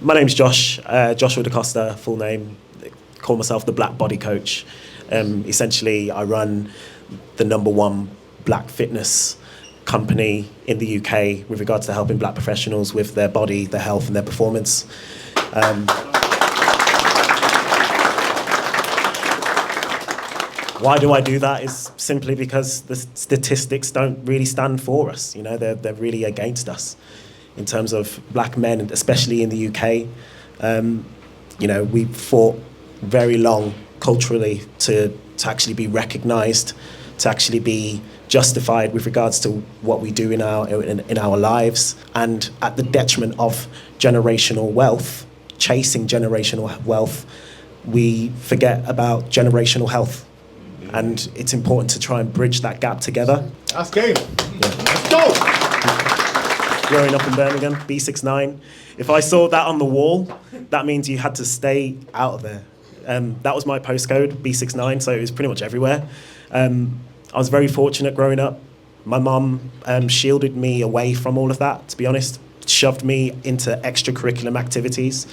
My name's Josh, Joshua DaCosta, full name. Call myself the Black Body Coach. Essentially, I run the #1 black fitness company in the UK with regards to helping black professionals with their body, their health and their performance. Why do I do that is simply because the statistics don't really stand for us. You know, they're really against us in terms of black men, especially in the UK. You know, we fought very long culturally to actually be recognised, to actually be justified with regards to what we do in our lives, and at the detriment of generational wealth, chasing generational wealth, we forget about generational health. And it's important to try and bridge that gap together. That's game. Yeah. Let's go. Growing up in Birmingham, B69, if I saw that on the wall, that means you had to stay out of there. That was my postcode, B69, so it was pretty much everywhere. I was very fortunate growing up. My mum shielded me away from all of that, to be honest, shoved me into extracurricular activities.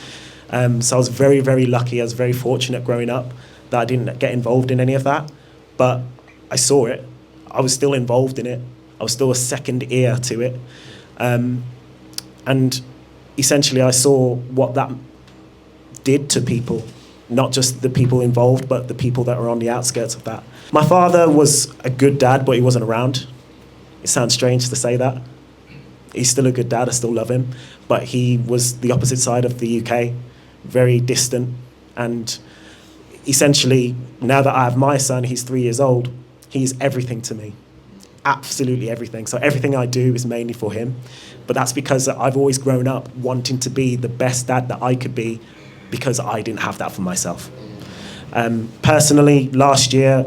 So I was very, very lucky. I was very fortunate growing up that I didn't get involved in any of that. But I saw it. I was still involved in it. I was still a second ear to it. And essentially I saw what that did to people, not just the people involved, but the people that were on the outskirts of that. My father was a good dad, but he wasn't around. It sounds strange to say that. He's still a good dad, I still love him, but he was the opposite side of the UK, very distant. And essentially, now that I have my son, he's 3 years old, he's everything to me. Absolutely everything. So everything I do is mainly for him. But that's because I've always grown up wanting to be the best dad that I could be because I didn't have that for myself. Personally, last year,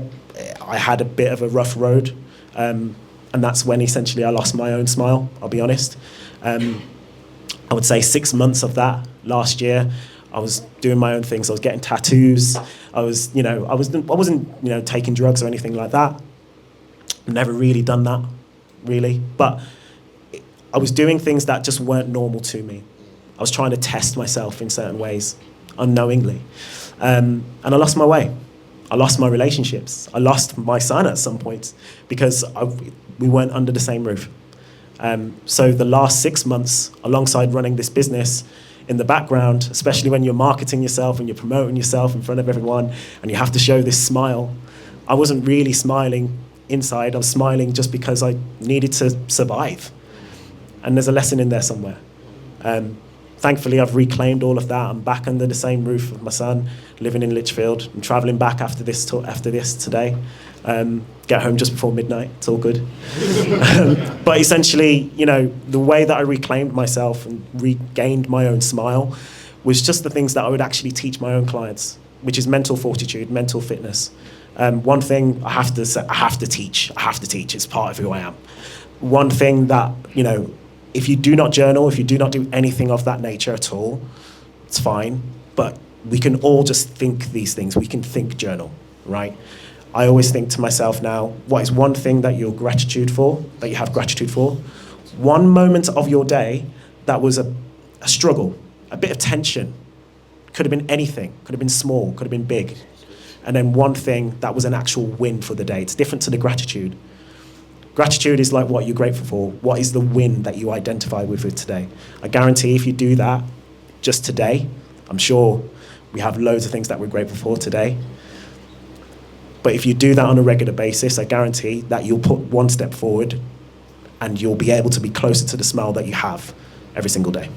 I had a bit of a rough road. And that's when essentially I lost my own smile, I'll be honest. I would say 6 months of that last year, I was doing my own things. I was getting tattoos. I wasn't taking drugs or anything like that. Never really done that, really. But I was doing things that just weren't normal to me. I was trying to test myself in certain ways, unknowingly. And I lost my way. I lost my relationships. I lost my son at some point because we weren't under the same roof. So the last 6 months, alongside running this business, in the background, especially when you're marketing yourself and you're promoting yourself in front of everyone and you have to show this smile, I wasn't really smiling inside. I was smiling just because I needed to survive. And there's a lesson in there somewhere. Thankfully, I've reclaimed all of that. I'm back under the same roof with my son, living in Lichfield. I'm travelling back after this today. Get home just before midnight. It's all good. But essentially, you know, the way that I reclaimed myself and regained my own smile was just the things that I would actually teach my own clients, which is mental fortitude, mental fitness. One thing I have to teach. It's part of who I am. One thing that, you know, if you do not journal, if you do not do anything of that nature at all, it's fine. But we can all just think these things. We can think journal, right? I always think to myself now, what is one thing that you have gratitude for? One moment of your day that was a struggle, a bit of tension. Could have been anything, could have been small, could have been big. And then one thing that was an actual win for the day. It's different to the gratitude. Gratitude is like what you're grateful for. What is the win that you identify with today? I guarantee if you do that just today, I'm sure we have loads of things that we're grateful for today. But if you do that on a regular basis, I guarantee that you'll put one step forward and you'll be able to be closer to the smile that you have every single day.